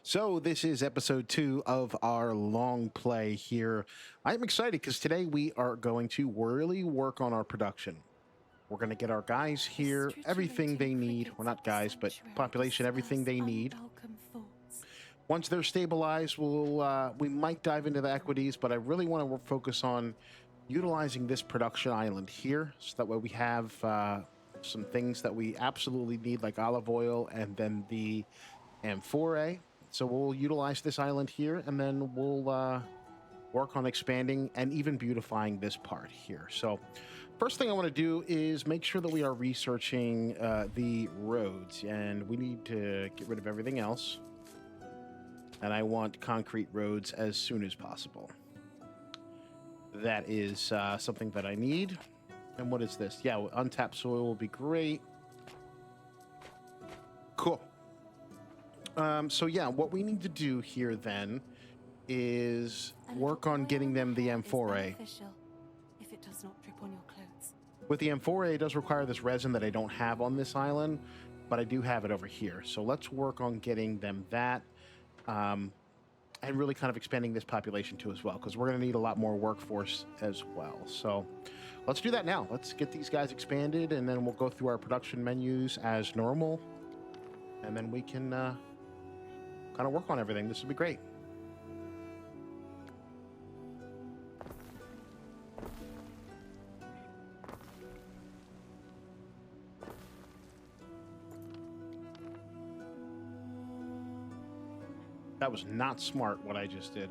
So this is episode 2 of our long play here. I'm excited because today we are going to really work on our production. We're going to get our guys here, everything they need. Well, not guys, but population, everything they need. Once they're stabilized, we might dive into the equities, but I really want to focus on utilizing this production island here, so that way we have some things that we absolutely need, like olive oil and then the amphorae. So we'll utilize this island here, and then we'll work on expanding and even beautifying this part here. So first thing I want to do is make sure that we are researching the roads, and we need to get rid of everything else. And I want concrete roads as soon as possible. That is something that I need. And what is this? Yeah, untapped soil will be great. Cool. So yeah, what we need to do here then is work on getting them the amphorae. If it does not drip on your clothes. With the amphorae, it does require this resin that I don't have on this island, but I do have it over here. So let's work on getting them that, and really kind of expanding this population too as well, because we're going to need a lot more workforce as well. So let's do that now. Let's get these guys expanded, and then we'll go through our production menus as normal, and then we can kind of work on everything. This would be great. That was not smart, what I just did.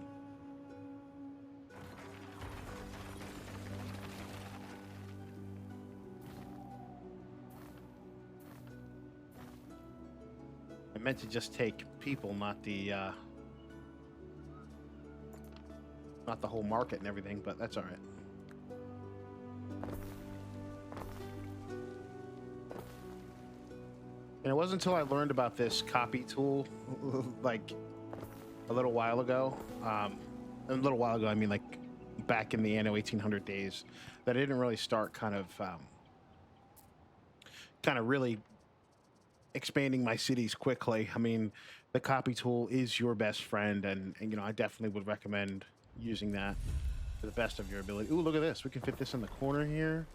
I meant to just take people, not the whole market and everything, but that's all right. And it wasn't until I learned about this copy tool, like a little while ago. A little while ago, I mean, like back in the Anno 1800 days, that I didn't really start kind of really expanding my cities quickly. I mean, the copy tool is your best friend, and you know, I definitely would recommend using that to the best of your ability. Ooh, look at this. We can fit this in the corner here,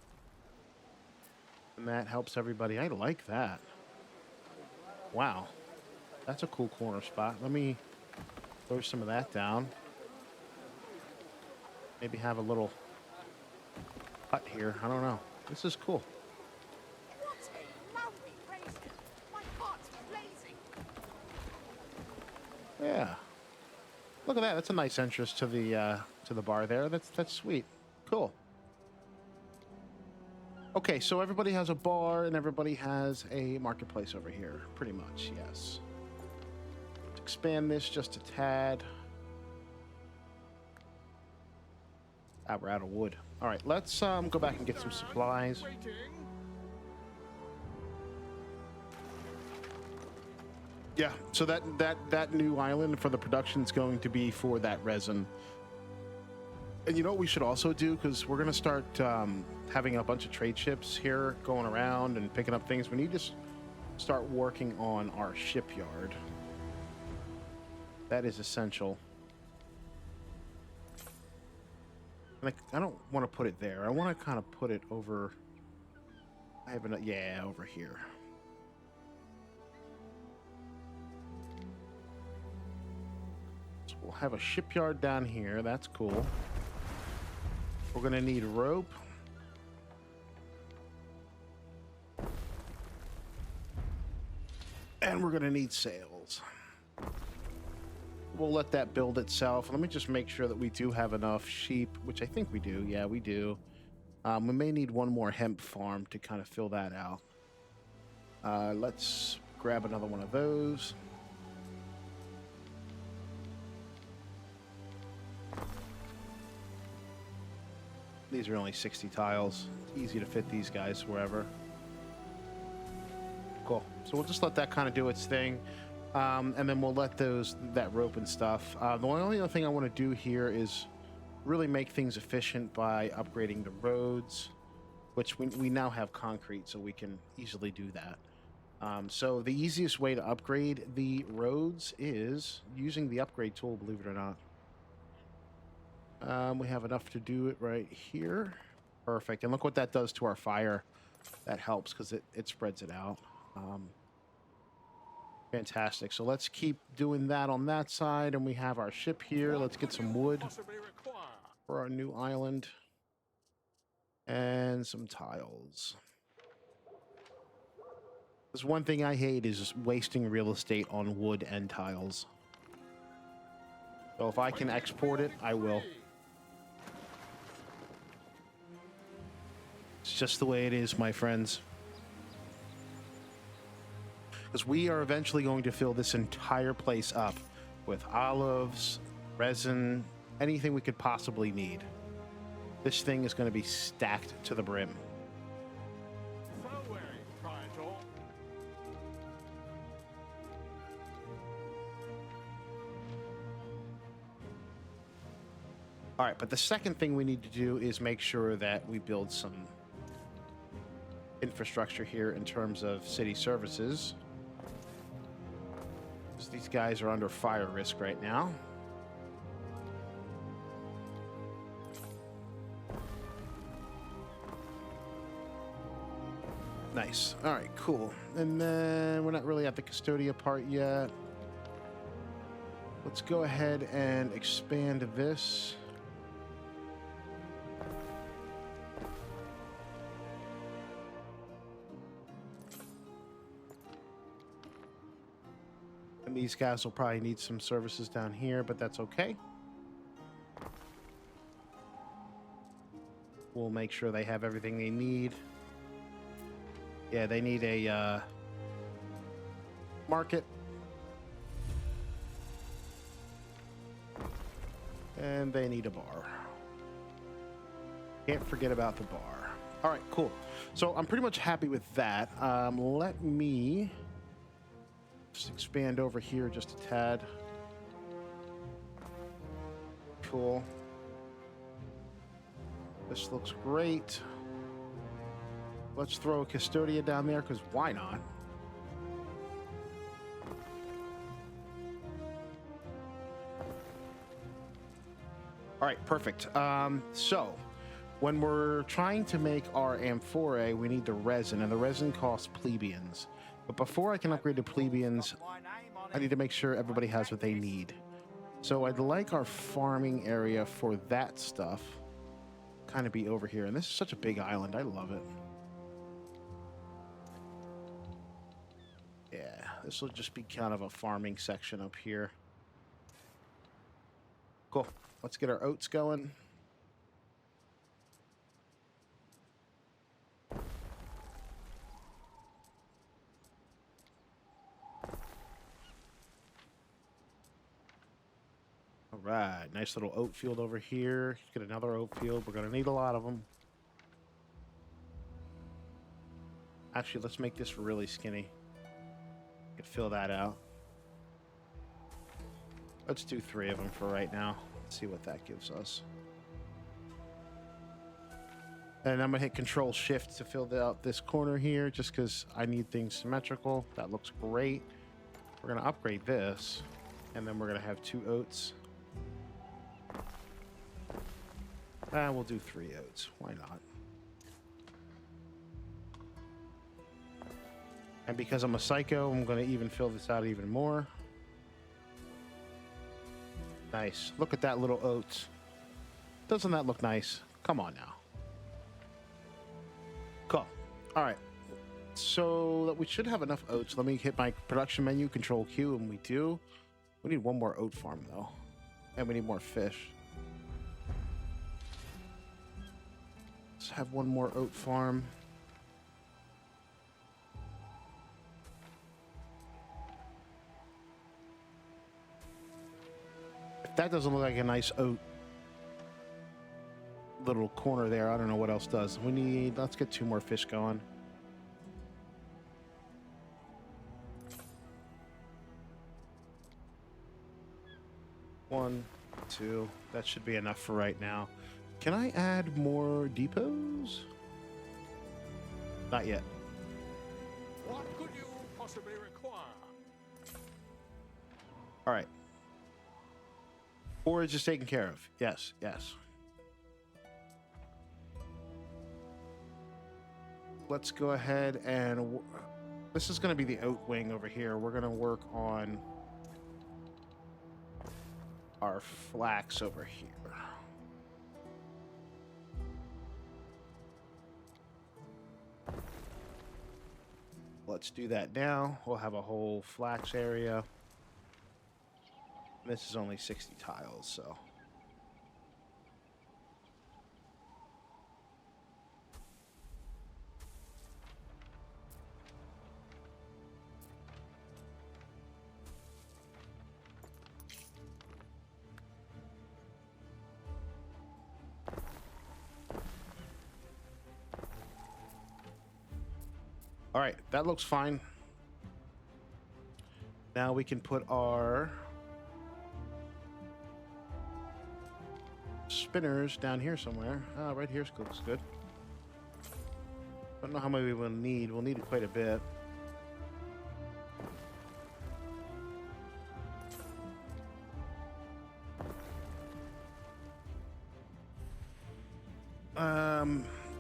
and that helps everybody. I like that. Wow, that's a cool corner spot. Let me throw some of that down. Maybe have a little hut here. I don't know. This is cool. What a lovely place! My heart's blazing. Yeah. Look at that. That's a nice entrance to the bar there. That's sweet. Cool. Okay, so everybody has a bar and everybody has a marketplace over here. Pretty much, yes. Let's expand this just a tad. Ah, we're out of wood. All right, let's go back and get some supplies. Yeah, so that new island for the production is going to be for that resin. And you know what we should also do, because we're going to start having a bunch of trade ships here going around and picking up things. We need to start working on our shipyard. That is essential. Like, I don't want to put it there. I want to kind of put it over. I have enough. Yeah, over here. So we'll have a shipyard down here. That's cool. We're going to need rope. And we're going to need sails. We'll let that build itself. Let me just make sure that we do have enough sheep, which I think we do. Yeah, we do. We may need one more hemp farm to kind of fill that out. Let's grab another one of those. These are only 60 tiles. It's easy to fit these guys wherever. Cool. So we'll just let that kind of do its thing. And then we'll let that rope and stuff. The only other thing I want to do here is really make things efficient by upgrading the roads, which we now have concrete, so we can easily do that. So the easiest way to upgrade the roads is using the upgrade tool, believe it or not. We have enough to do it right here. Perfect. And look what that does to our fire. That helps because it spreads it out. Fantastic. So let's keep doing that on that side. And we have our ship here. Let's get some wood for our new island. And some tiles. There's one thing I hate is wasting real estate on wood and tiles. So if I can export it, I will. It's just the way it is, my friends. Because we are eventually going to fill this entire place up with olives, resin, anything we could possibly need. This thing is going to be stacked to the brim. All right, but the second thing we need to do is make sure that we build some infrastructure here in terms of city services. So these guys are under fire risk right now. Nice. All right, cool. And then we're not really at the Custodia part yet. Let's go ahead and expand this. And these guys will probably need some services down here, but that's okay. We'll make sure they have everything they need. Yeah, they need a market. And they need a bar. Can't forget about the bar. All right, cool. So I'm pretty much happy with that. Let me just expand over here just a tad. Cool. This looks great. Let's throw a Custodia down there, because why not? All right, perfect. So when we're trying to make our amphorae, we need the resin, and the resin costs plebeians. But before I can upgrade to plebeians, I need to make sure everybody has what they need. So I'd like our farming area for that stuff kind of be over here. And this is such a big island. I love it. Yeah, this will just be kind of a farming section up here. Cool. Let's get our oats going. All right, nice little oat field over here. Get another oat field. We're going to need a lot of them. Actually, let's make this really skinny. Could fill that out. Let's do 3 of them for right now. Let's see what that gives us. And I'm going to hit Control Shift to fill out this corner here just because I need things symmetrical. That looks great. We're going to upgrade this, and then we're going to have 2 oats. We'll do 3 oats. Why not? And because I'm a psycho, I'm going to even fill this out even more. Nice. Look at that little oats. Doesn't that look nice? Come on now. Cool. All right. So we should have enough oats. Let me hit my production menu, Control Q, and we do. We need 1 more oat farm, though. And we need more fish. Let's have 1 more oat farm. If that doesn't look like a nice oat little corner there, I don't know what else does. Let's get 2 more fish going. One, 2, that should be enough for right now. Can I add more depots? Not yet. What could you possibly require? All right. Forage is taken care of. Yes, yes. Let's go ahead and... This is going to be the oat wing over here. We're going to work on our flax over here. Let's do that now. We'll have a whole flax area. This is only 60 tiles, so... All right, that looks fine. Now we can put our spinners down here somewhere. Right here looks good. Don't know how many we will need. We'll need it quite a bit.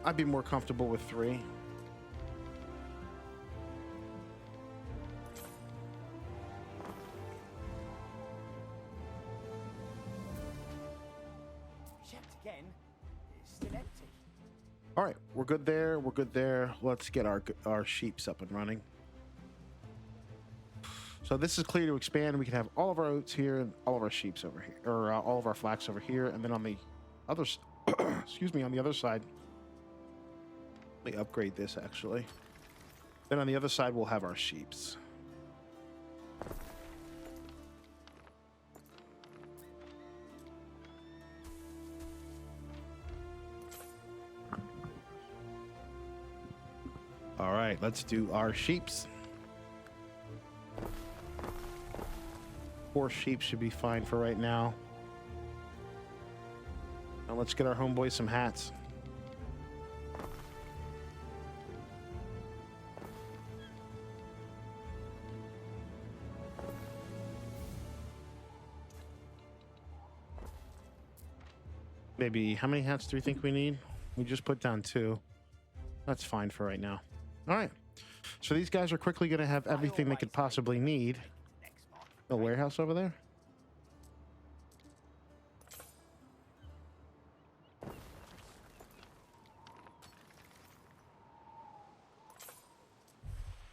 I'd be more comfortable with 3. Yet again, it's still empty. All right, we're good there. We're good there. Let's get our sheeps up and running. So this is clear to expand. We can have all of our oats here and all of our sheeps over here, or all of our flax over here, and then on the other, excuse me, on the other side. Let me upgrade this actually. Then on the other side, we'll have our sheeps. All right, let's do our sheeps. 4 sheep should be fine for right now. Now let's get our homeboys some hats. Maybe, how many hats do we think we need? We just put down 2. That's fine for right now. All right. So these guys are quickly going to have everything they could possibly need. The warehouse over there?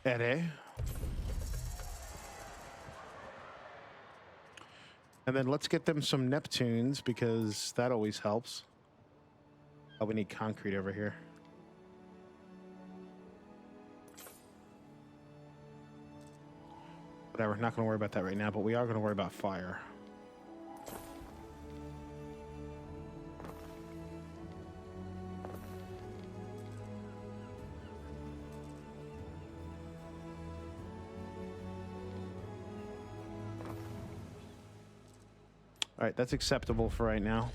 Eddie. And then let's get them some Neptunes because that always helps. Oh, we need concrete over here. Whatever, not going to worry about that right now, but we are going to worry about fire. All right, that's acceptable for right now.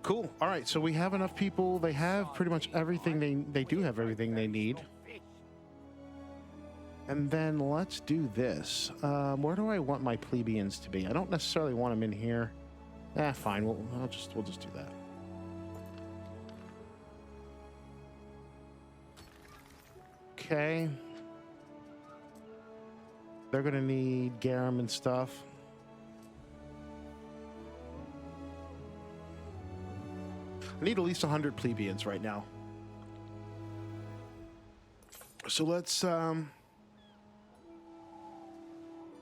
Cool. All right, so we have enough people. They have pretty much everything. They do have everything they need. And then let's do this. Where do I want my plebeians to be? I don't necessarily want them in here. Fine. We'll just do that. Okay. They're gonna need garum and stuff. I need at least 100 plebeians right now. So let's where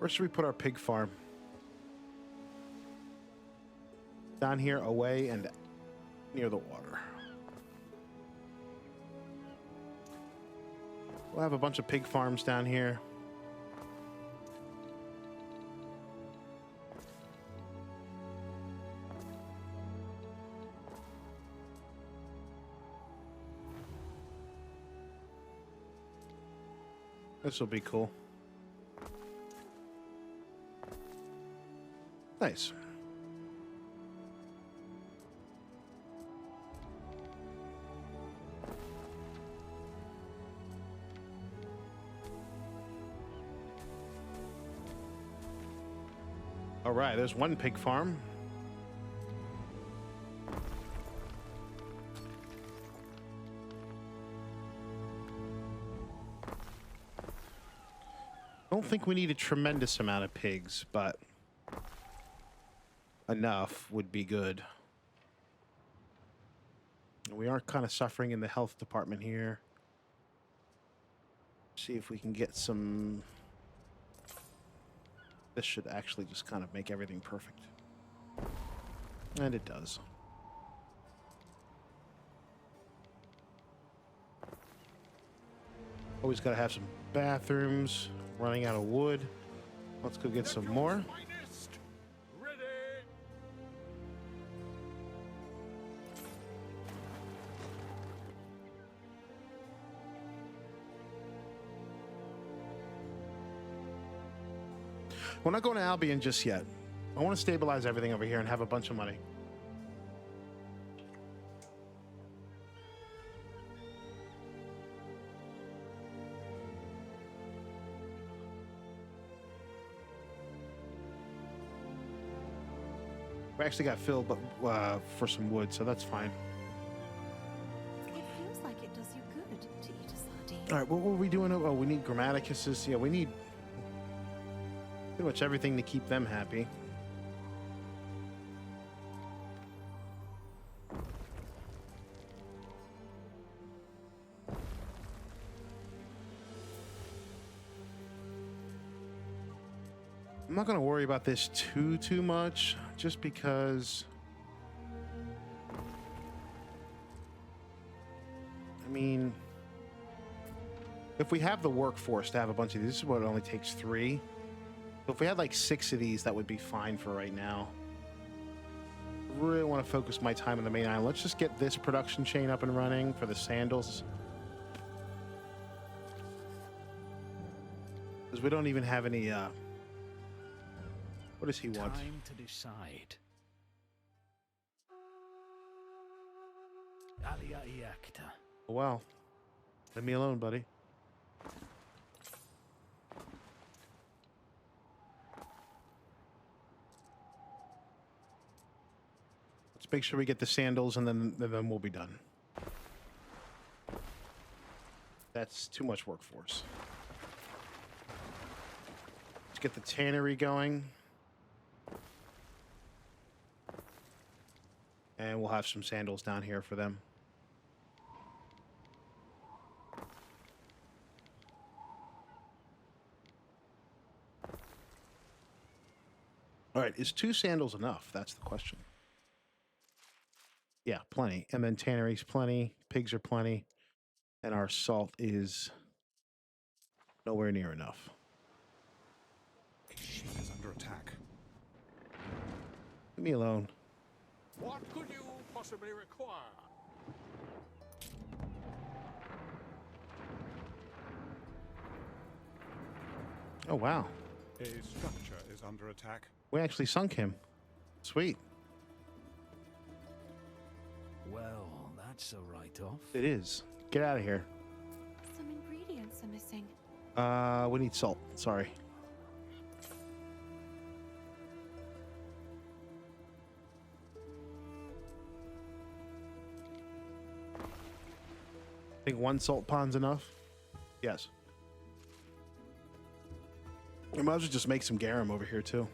should we put our pig farm? Down here, away and near the water. We'll have a bunch of pig farms down here. This will be cool. Nice. All right, there's one pig farm. Don't think we need a tremendous amount of pigs, but enough would be good. We are kind of suffering in the health department here. See if we can get some... This should actually just kind of make everything perfect. And it does. Always got to have some bathrooms. Running out of wood. Let's go get some more. We're not going to Albion just yet. I want to stabilize everything over here and have a bunch of money. We actually got filled, but for some wood, so that's fine. It feels like it does you good to eat a sardine. All right, what were we doing? Oh, we need grammaticuses. Yeah, we need pretty much everything to keep them happy. I'm not going to worry about this too much, just because... I mean, if we have the workforce to have a bunch of these, this is what it only takes 3. So if we had like 6 of these, that would be fine for right now. I really want to focus my time on the main island. Let's just get this production chain up and running for the sandals. Because we don't even have any... What does he want? Time to decide. Alia iacta. Oh, wow. Leave me alone, buddy. Let's make sure we get the sandals, and then we'll be done. That's too much workforce. Let's get the tannery going. And we'll have some sandals down here for them. All right, is 2 sandals enough? That's the question. Yeah, plenty. And then tannery's plenty, pigs are plenty, and our salt is nowhere near enough. A ship is under attack. Leave me alone. What could you possibly require? Oh, wow. A structure is under attack. We actually sunk him. Sweet. Well, that's a write-off. It is. Get out of here. Some ingredients are missing. We need salt. Sorry. I think 1 salt pond's enough. Yes. We might as well just make some garum over here too.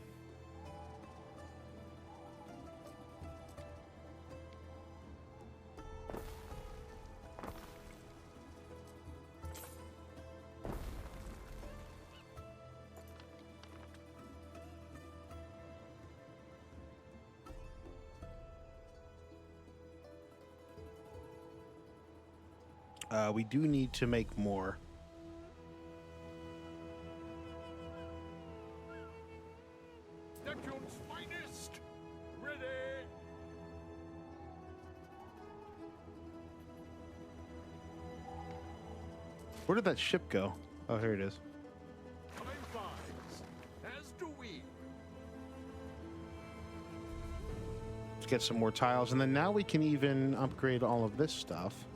We do need to make more. Neptune's finest! Ready! Where did that ship go? Oh, here it is. Time flies, as do we. Let's get some more tiles, and then now we can even upgrade all of this stuff.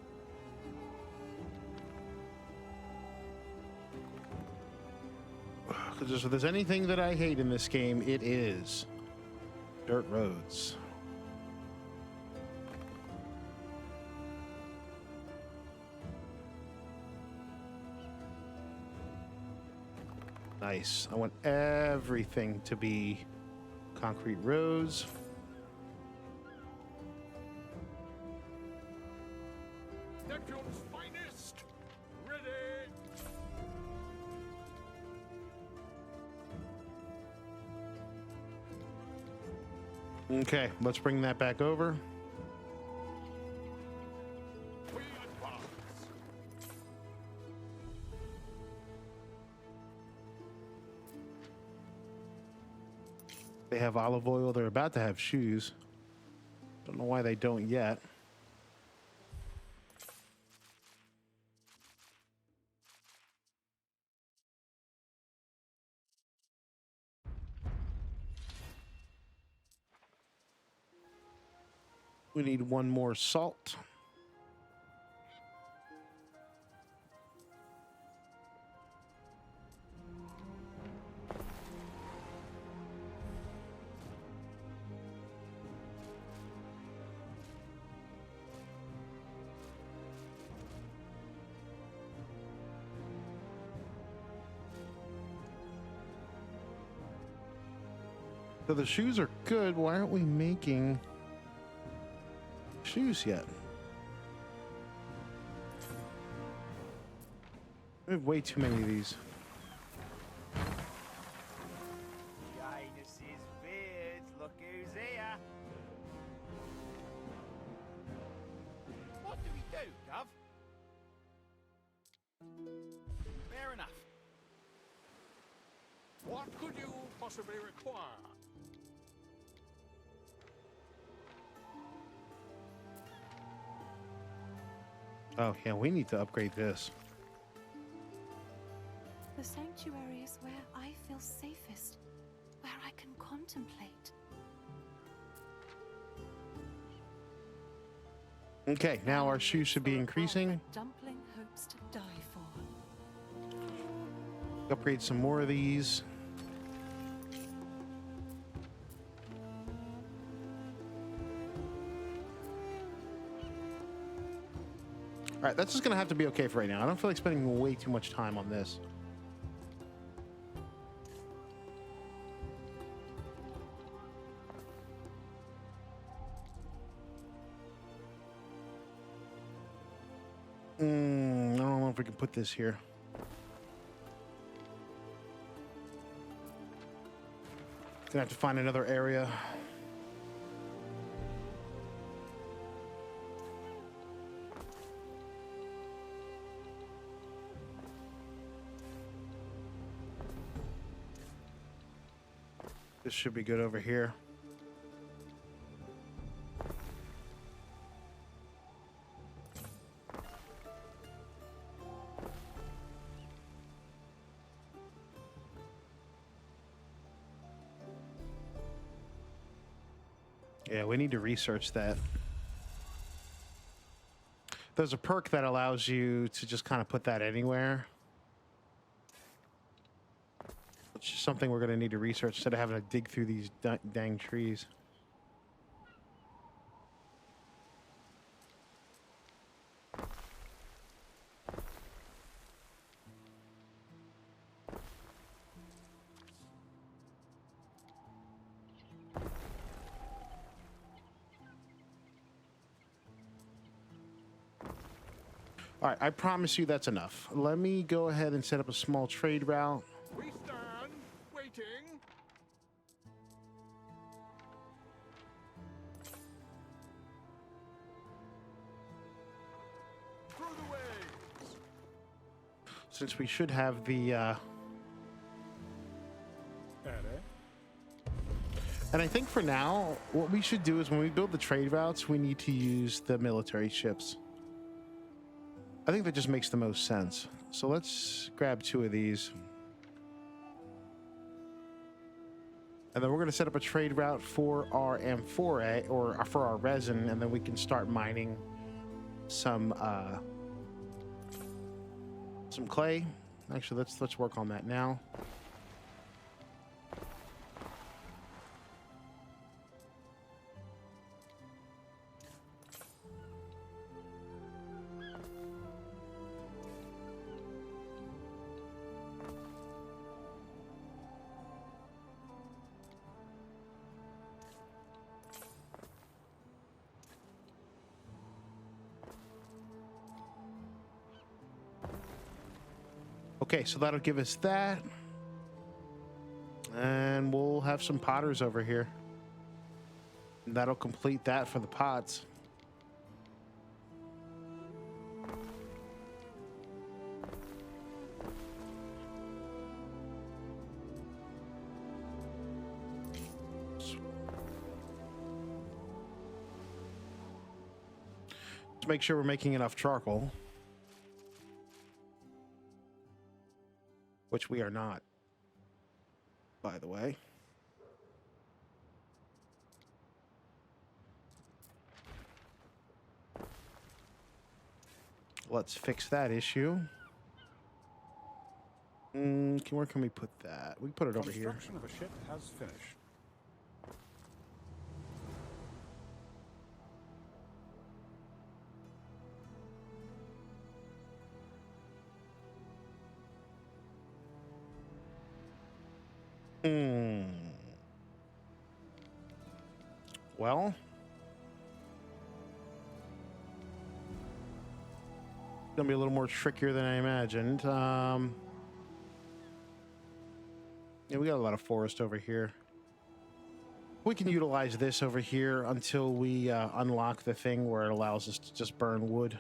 If there's anything that I hate in this game, it is dirt roads. Nice. I want everything to be concrete roads. Neptune's finest. Ready. Okay, let's bring that back over. We advance. They have olive oil. They're about to have shoes. Don't know why they don't yet. We need one more salt. So the shoes are good. Why aren't we making shoes yet? We have way too many of these. Highness's beards, look who's here. What do we do, Gov? Fair enough. What could you possibly require? Oh, yeah, we need to upgrade this. The sanctuary is where I feel safest, where I can contemplate. Okay, now our shoes should be increasing. Dumpling hopes to die for. Upgrade some more of these. All right, that's just gonna have to be okay for right now. I don't feel like spending way too much time on this. I don't know if we can put this here. Gonna have to find another area. This should be good over here. Yeah, we need to research that. There's a perk that allows you to just kind of put that anywhere. It's just something we're going to need to research instead of having to dig through these dang trees. All right, I promise you that's enough. Let me go ahead and set up a small trade route. We stand, waiting. Through the waves. Since we should have the... And I think for now, what we should do is when we build the trade routes, we need to use the military ships. I think that just makes the most sense. So let's grab 2 of these. And then we're going to set up a trade route for our amphora, or for our resin, and then we can start mining some clay. Actually, let's work on that now. Okay, so that'll give us that. And we'll have some potters over here. And that'll complete that for the pots. To make sure we're making enough charcoal, which we are not, by the way. Let's fix that issue. Where can we put that? We can put it over here. Construction of a ship has finished. Well, gonna be a little more trickier than I imagined. Yeah, we got a lot of forest over here. We can utilize this over here until we unlock the thing where it allows us to just burn wood.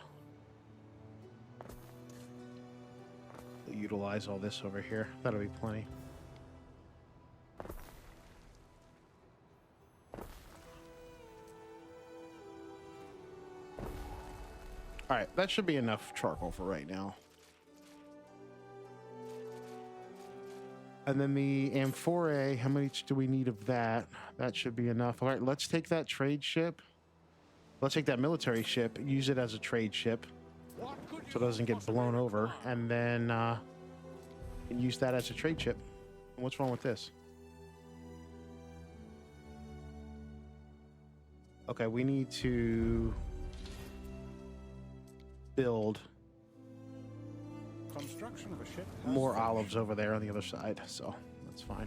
We'll utilize all this over here. That'll be plenty. All right, that should be enough charcoal for right now. And then the amphorae, how much do we need of that? That should be enough. All right, let's take that trade ship. Let's take that military ship, use it as a trade ship so it doesn't get blown over, and then use that as a trade ship. What's wrong with this? Okay, we need to build Construction of a ship has more finished. olives over there on the other side, so that's fine.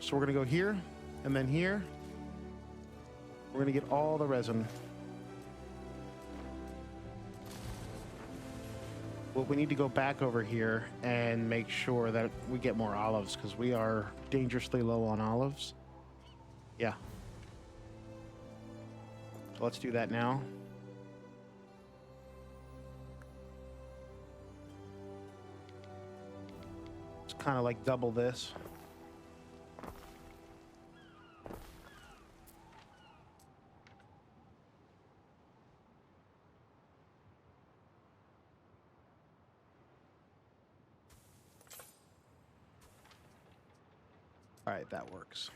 So we're gonna go here and then here. We're gonna get all the resin. Well, we need to go back over here and make sure that we get more olives because we are dangerously low on olives. Yeah. So let's do that now. It's kind of like double this. All right, that works.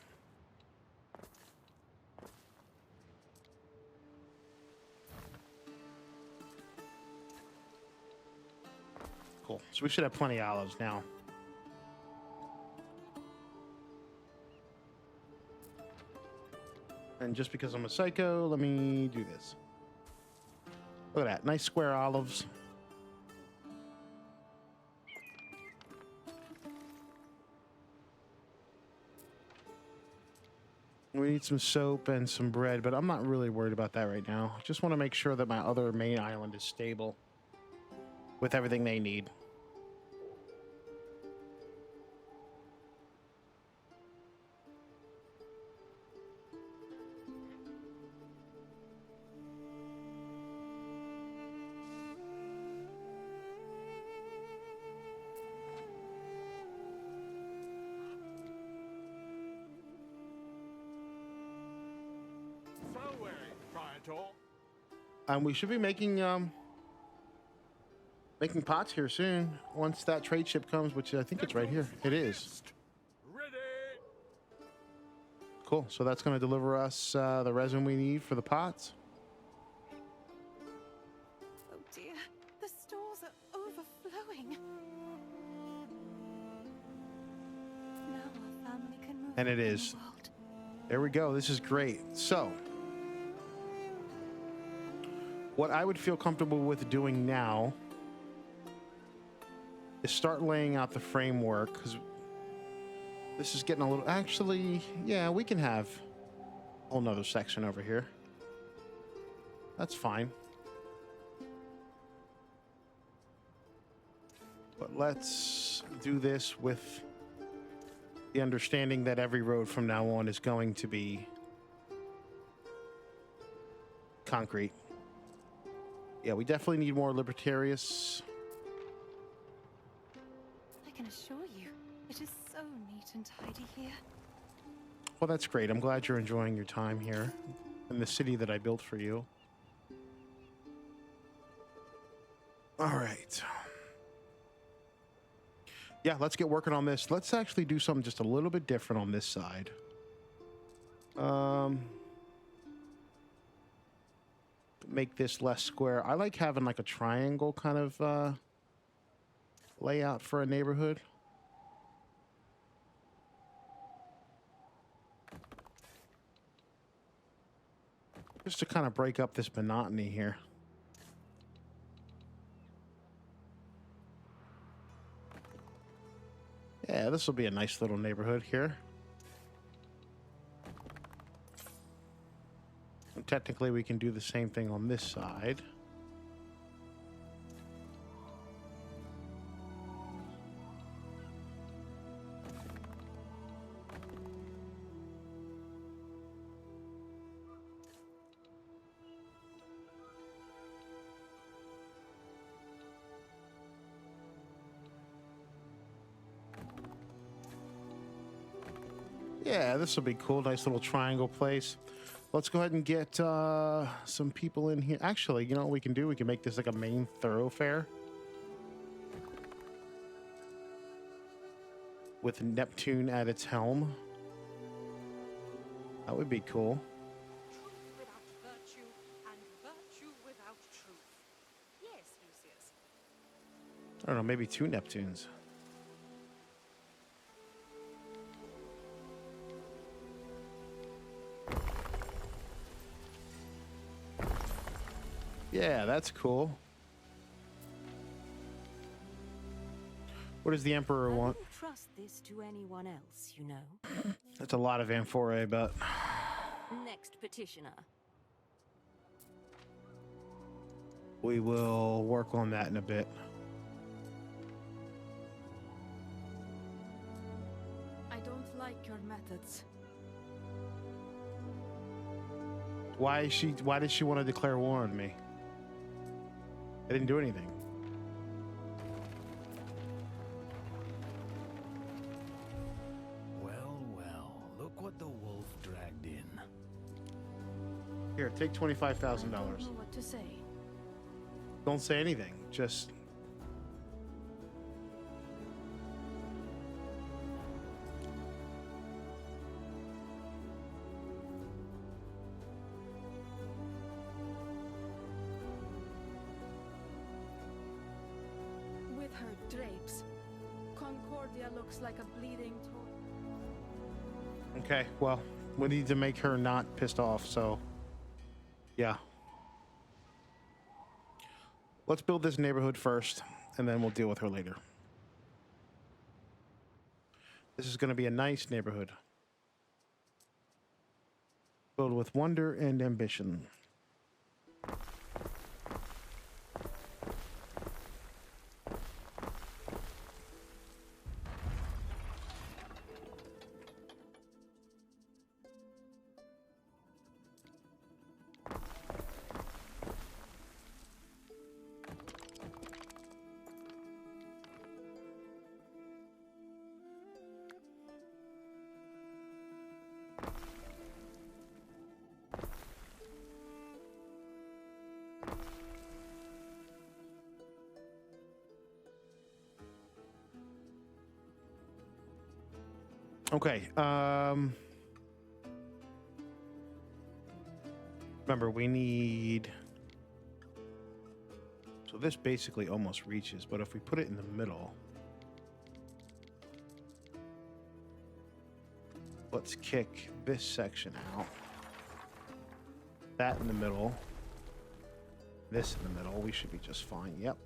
Cool. So we should have plenty of olives now. And just because I'm a psycho, let me do this. Look at that. Nice square olives. We need some soap and some bread, but I'm not really worried about that right now. I just want to make sure that my other main island is stable with everything they need. And we should be making pots here soon once that trade ship comes, which I think it's right here. It is. Ready. Cool. So that's going to deliver us the resin we need for the pots. Oh dear, the stores are overflowing. Now our family can move And it on in the is. world. There we go. This is great. So what I would feel comfortable with doing now is start laying out the framework, because this is getting a little... Actually, yeah, we can have a whole nother section over here. That's fine. But let's do this with the understanding that every road from now on is going to be concrete. Yeah, we definitely need more libertarians. I can assure you, it is so neat and tidy here. Well, that's great. I'm glad you're enjoying your time here in the city that I built for you. All right. Yeah, let's get working on this. Let's actually do something just a little bit different on this side. Make this less square. I like having like a triangle kind of layout for a neighborhood. Just to kind of break up this monotony here. Yeah, this will be a nice little neighborhood here. And technically, we can do the same thing on this side. Yeah, this will be cool. Nice little triangle place. Let's go ahead and get some people in here. Actually, you know what we can do? We can make this like a main thoroughfare with Neptune at its helm. That would be cool. Truth without virtue, and virtue without truth. Yes, Lucius. I don't know, maybe 2 Neptunes. Yeah, that's cool. What does the Emperor I want? wouldn't trust this to anyone else, you know. That's a lot of amphora, but Next petitioner. we will work on that in a bit. I don't like your methods. Why did she want to declare war on me? I didn't do anything. Well, well, look what the wolf dragged in. Here, take $25,000. I don't know what to say. Don't say anything. Just With her drapes, Concordia looks like a bleeding torch. okay. Well, we need to make her not pissed off. So, yeah. Let's build this neighborhood first, and then we'll deal with her later. This is going to be a nice neighborhood, filled with wonder and ambition. Okay. Remember, we need. So this basically almost reaches, but if we put it in the middle, let's kick this section out. That in the middle. This in the middle. We should be just fine. Yep.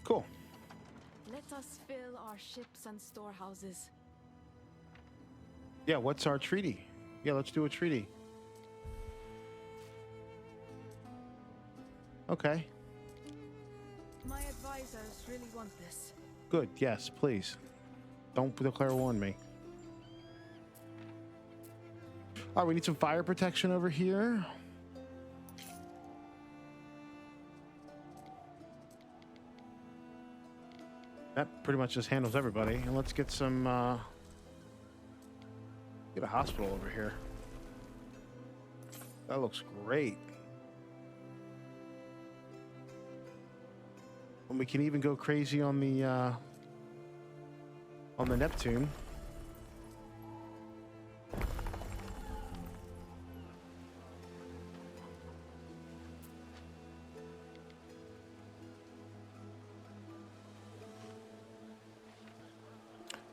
Cool. Let us fill our ships and storehouses. Yeah, what's our treaty? Yeah, let's do a treaty. Okay, My advisors really want this. good. Yes, please. Don't declare war on me. All right, we need some fire protection over here. That pretty much just handles everybody. And let's get some, get a hospital over here. That looks great. And we can even go crazy on the Neptune.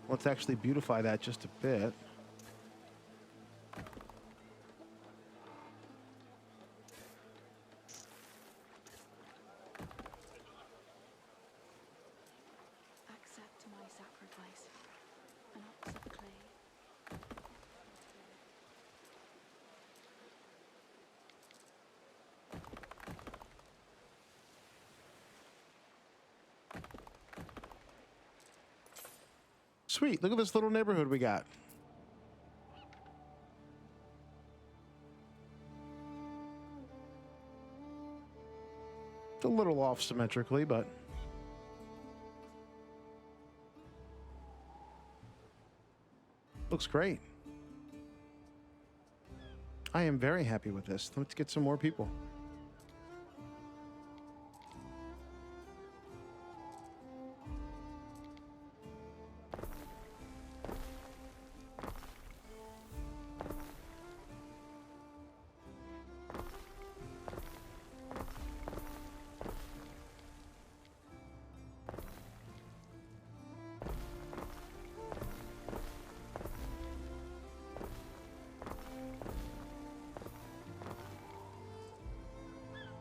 Let's actually beautify that just a bit. Accept my sacrifice. An ox of clay. Sweet, look at this little neighborhood we got. It's a little off symmetrically, but looks great. I am very happy with this. Let's get some more people.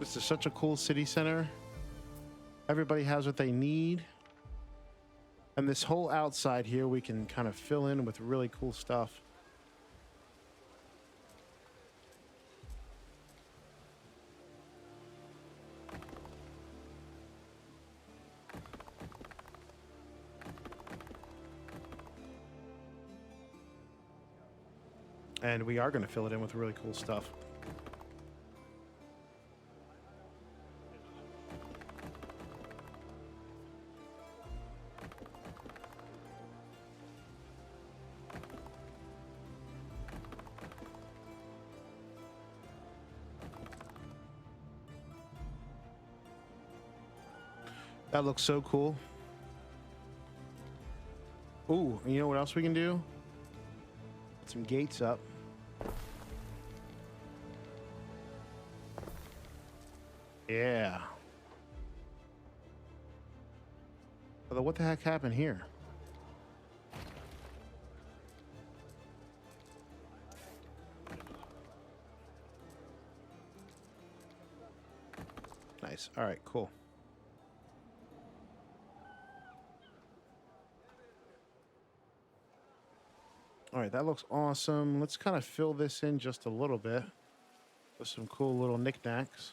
This is such a cool city center. Everybody has what they need. And this whole outside here, we can kind of fill in with really cool stuff. And we are going to fill it in with really cool stuff. That looks so cool. Ooh, and you know what else we can do? Put some gates up. Yeah. Although, what the heck happened here? Nice. All right, cool. All right, that looks awesome. Let's kind of fill this in just a little bit with some cool little knickknacks.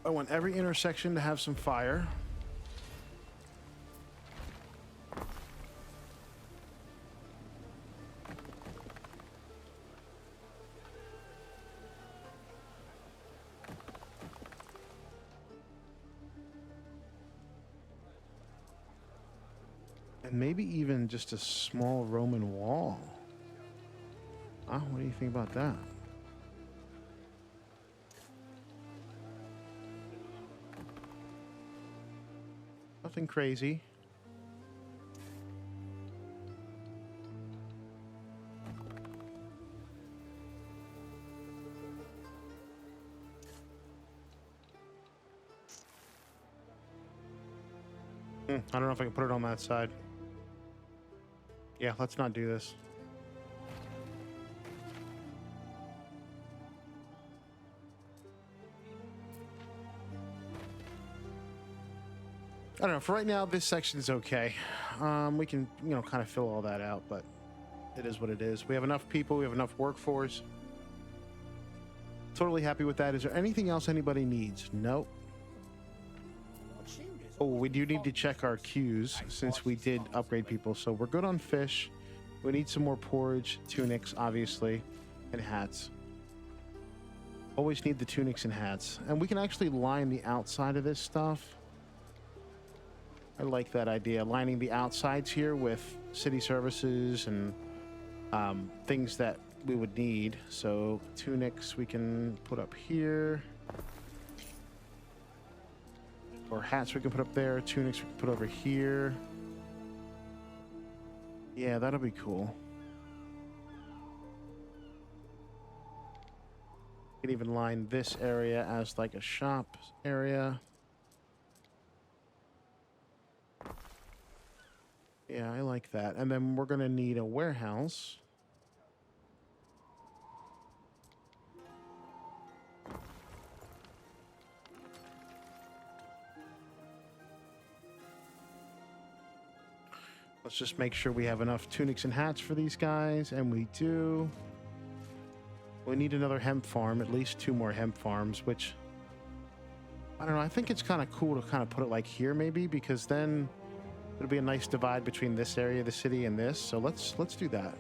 I want every intersection to have some fire. And maybe even just a small Roman wall. Huh? What do you think about that? Nothing crazy. I don't know if I can put it on that side. Yeah, let's not do this. I don't know. For right now, this section is okay. We can, you know, kind of fill all that out, but it is what it is. We have enough people. We have enough workforce. Totally happy with that. Is there anything else anybody needs? Nope. Oh, we do need to check our queues since we did upgrade people. So we're good on fish. We need some more porridge, tunics, obviously, and hats. Always need the tunics and hats. And we can actually line the outside of this stuff. I like that idea, lining the outsides here with city services and things that we would need. So tunics we can put up here, or hats we can put up there. Tunics we can put over here. Yeah, that'll be cool. You can even line this area as like a shop area. Yeah, I like that. And then we're gonna need a warehouse. Let's just make sure we have enough tunics and hats for these guys, and we do. We need another hemp farm, at least 2 more hemp farms, which I don't know. I think it's kind of cool to kind of put it like here, maybe, because then it'll be a nice divide between this area of the city and this. So let's do that.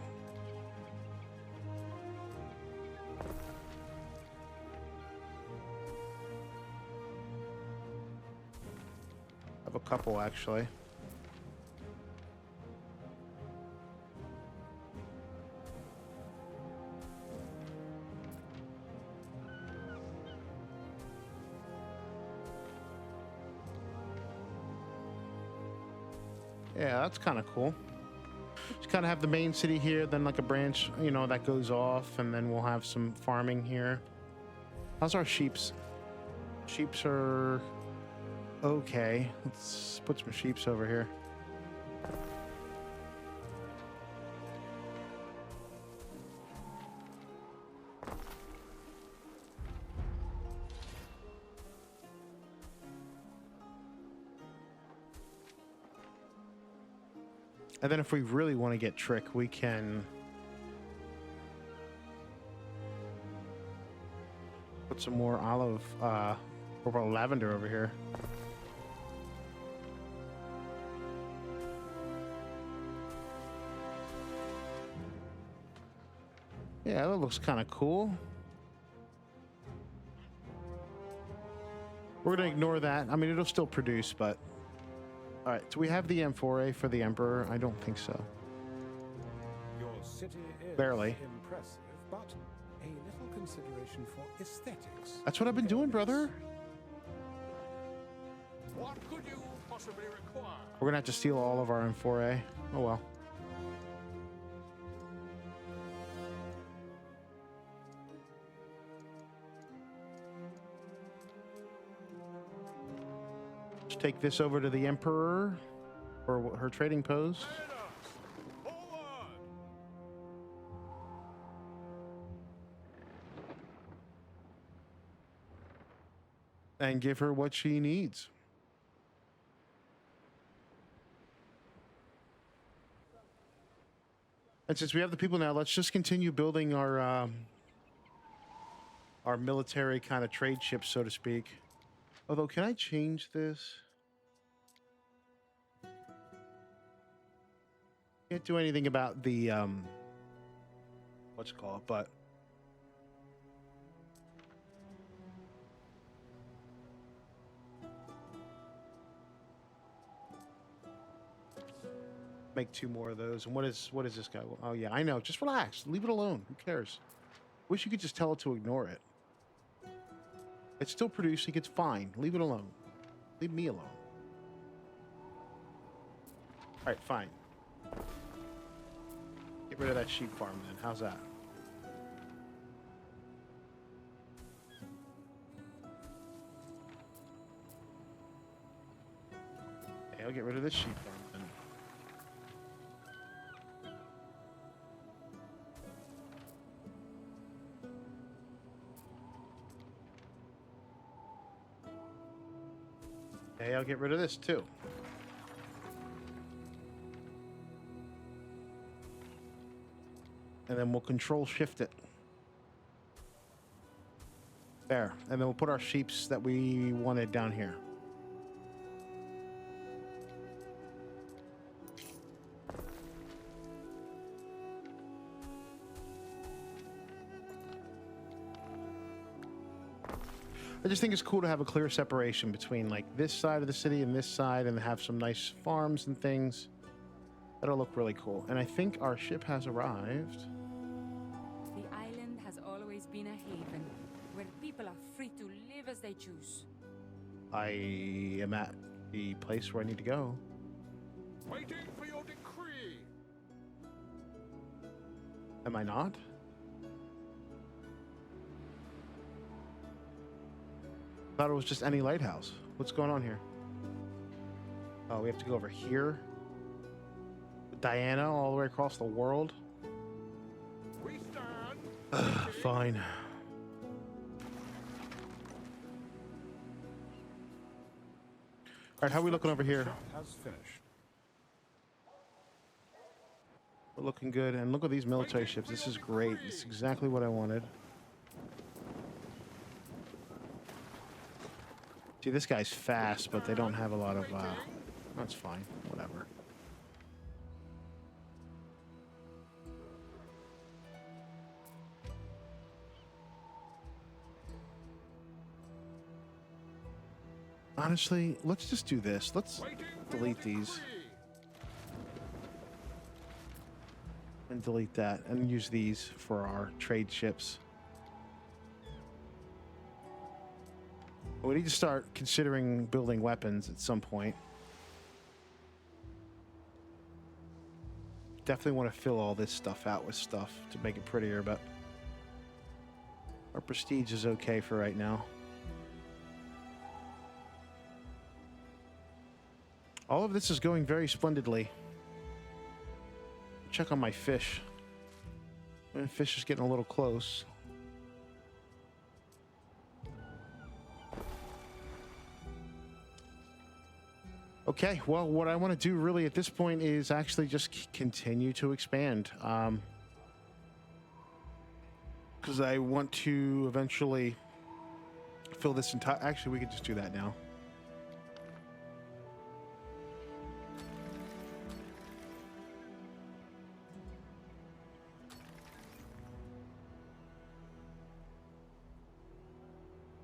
I have a couple actually. Yeah, that's kind of cool. Just kind of have the main city here, then like a branch, you know, that goes off, and then we'll have some farming here. How's our sheeps? Sheeps are okay. Let's put some sheeps over here. And then if we really want to get trick, we can put some more olive or lavender over here. Yeah, that looks kind of cool. We're going to ignore that. I mean, it'll still produce, but... All right, so we have the M4A for the Emperor. I don't think so. Your city is Barely. impressive, but a little consideration for aesthetics. That's what I've been doing, brother. What could you possibly require? We're gonna have to steal all of our M4A. Oh well. Let's take this over to the Emperor for her trading post. Forward! And give her what she needs. And since we have the people now, let's just continue building our military kind of trade ships, so to speak. Although, can I change this? Can't do anything about the what's it called, but make 2 more of those. And what is this guy? Oh yeah, I know. Just relax. Leave it alone. Who cares? Wish you could just tell it to ignore it. It's still producing. It's fine. Leave it alone. Leave me alone. All right, fine. Get rid of that sheep farm then. How's that? Okay, I'll get rid of this sheep farm then. Okay, I'll get rid of this too. And then we'll control shift it. There. And then we'll put our sheeps that we wanted down here. I just think it's cool to have a clear separation between like this side of the city and this side, and have some nice farms and things. That'll look really cool. And I think our ship has arrived. The island has always been a haven where people are free to live as they choose. I am at the place where I need to go. Waiting for your decree. Am I not? Thought it was just any lighthouse. What's going on here? Oh, we have to go over here. Diana, all the way across the world. We stand. Fine. All right, how are we looking over here? Ship has finished. We're looking good. And look at these military ships. This is great. This is exactly what I wanted. See, this guy's fast, but they don't have a lot of... that's fine. Whatever. Honestly, let's just do this. Let's delete these. And delete that. And use these for our trade ships. We need to start considering building weapons at some point. Definitely want to fill all this stuff out with stuff to make it prettier, but our prestige is okay for right now. All of this is going very splendidly. Check on my fish. My fish is getting a little close. Okay, well, what I want to do really at this point is actually just continue to expand. Because I want to eventually fill this entire... Actually, we could just do that now.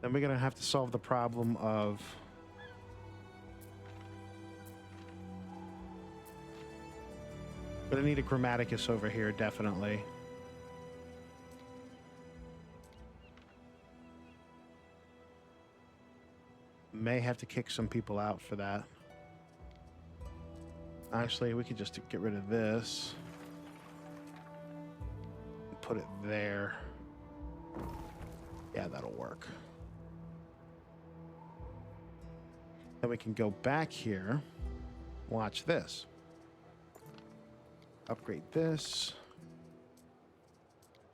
Then we're going to have to solve the problem of... But I need a grammaticus over here, definitely. May have to kick some people out for that. Actually, we could just get rid of this. And put it there. Yeah, that'll work. Then we can go back here. Watch this. Upgrade this.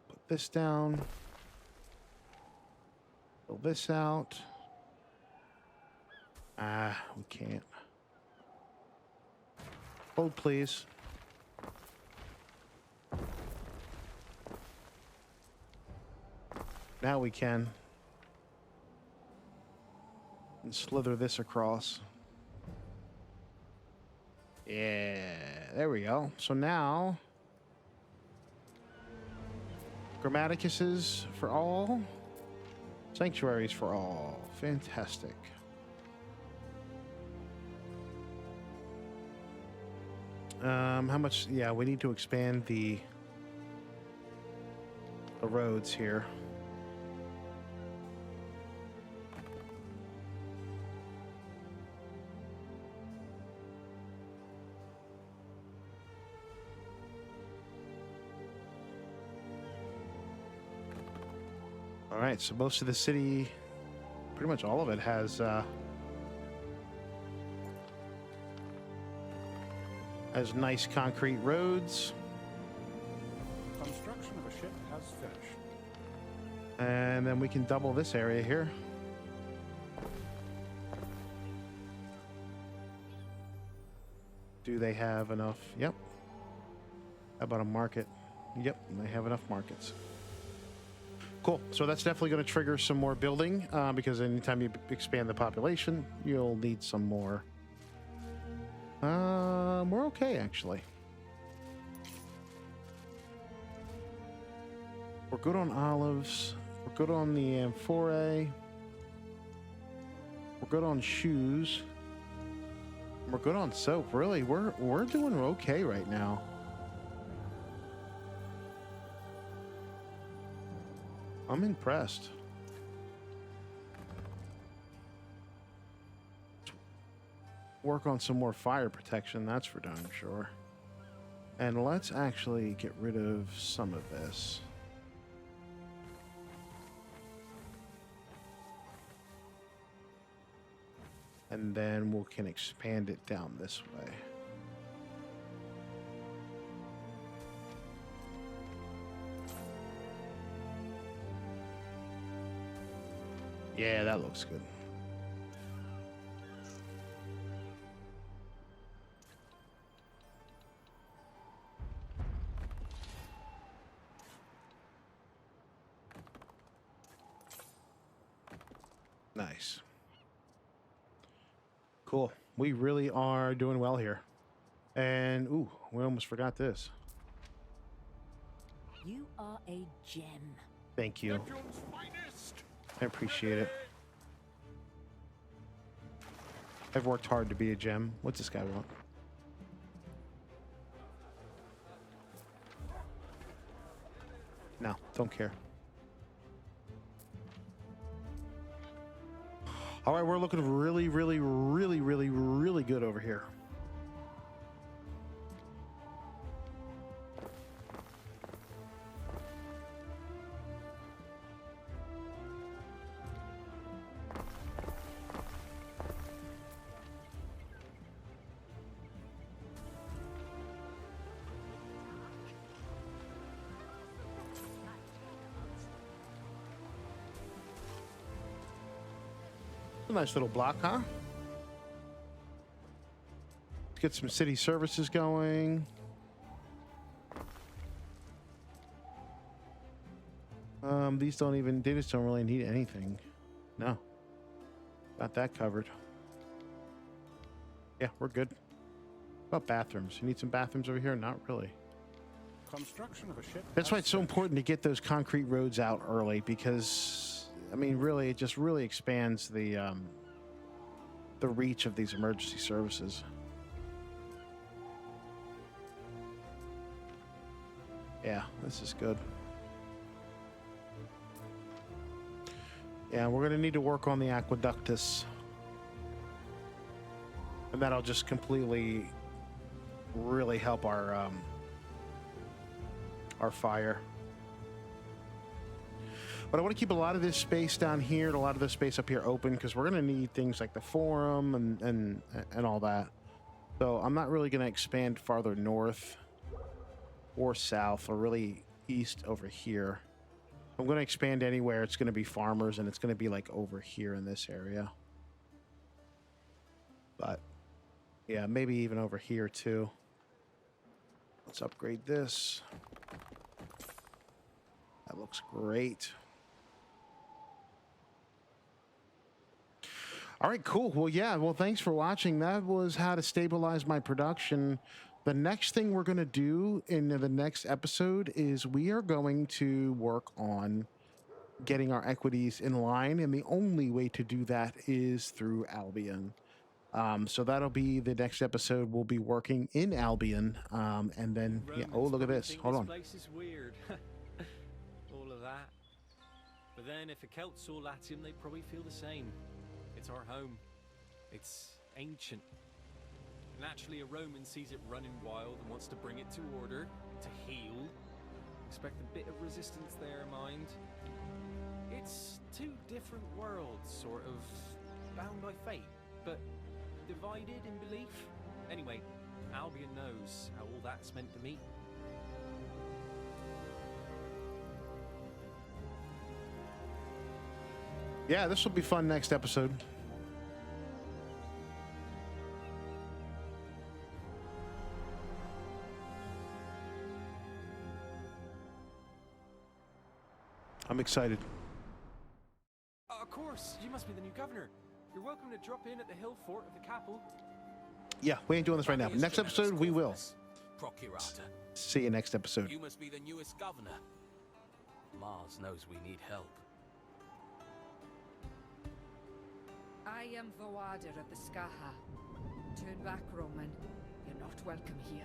Put this down. Fill this out. Ah, we can't. Hold, please. Now we can. And slither this across. Yeah, there we go. So now, Grammaticuses for all, sanctuaries for all. Fantastic. How much? Yeah, we need to expand the roads here. All right, so most of the city, pretty much all of it has nice concrete roads. Construction of a ship has finished. And then we can double this area here. Do they have enough? Yep. How about a market? Yep, they have enough markets. Cool. So that's definitely going to trigger some more building because anytime you expand the population, you'll need some more. We're okay, actually. We're good on olives. We're good on the amphorae. We're good on shoes. We're good on soap. Really, we're doing okay right now. I'm impressed. Work on some more fire protection, that's for darn sure. And let's actually get rid of some of this. And then we can expand it down this way. Yeah, that looks good. Nice. Cool. We really are doing well here. And, ooh, we almost forgot this. You are a gem. Thank you. Neptune's finest. I appreciate it. I've worked hard to be a gem. What's this guy want? No, don't care. All right, we're looking really, really, really, really, really good over here. A nice little block, huh? Let's get some city services going. These don't even, they just don't really need anything. No. Got that covered. Yeah, we're good. What about bathrooms? You need some bathrooms over here? Not really. Construction of a ship. That's why it's so important to get those concrete roads out early because, I mean, really, it just really expands the reach of these emergency services. Yeah, this is good. Yeah, we're going to need to work on the aqueductus. And that'll just completely really help our fire. But I want to keep a lot of this space down here and a lot of this space up here open because we're going to need things like the forum and all that. So I'm not really going to expand farther north or south or really east over here. I'm going to expand anywhere. It's going to be farmers and it's going to be like over here in this area. But yeah, maybe even over here too. Let's upgrade this. That looks great. All right, cool. Well, yeah, well, thanks for watching. That was how to stabilize my production. The next thing we're going to do in the next episode is we are going to work on getting our equities in line. And the only way to do that is through Albion. So that'll be the next episode. We'll be working in Albion. And then, yeah, oh, look at this. Hold on. This place is weird. All of that. But then if the Celts saw Latium, they'd probably feel the same. It's our home. It's ancient. Naturally, a Roman sees it running wild and wants to bring it to order, to heal. Expect a bit of resistance there, mind. It's two different worlds, sort of bound by fate, but divided in belief. Anyway, Albion knows how all that's meant to me. Yeah, this will be fun next episode. I'm excited. Of course, you must be the new governor. You're welcome to drop in at the hill fort of the capital. Yeah, we ain't doing this right now. But next episode, we will. Procurator, See you next episode. you must be the newest governor. Mars knows we need help. I am the warder of the Skaha. Turn back, Roman. You're not welcome here.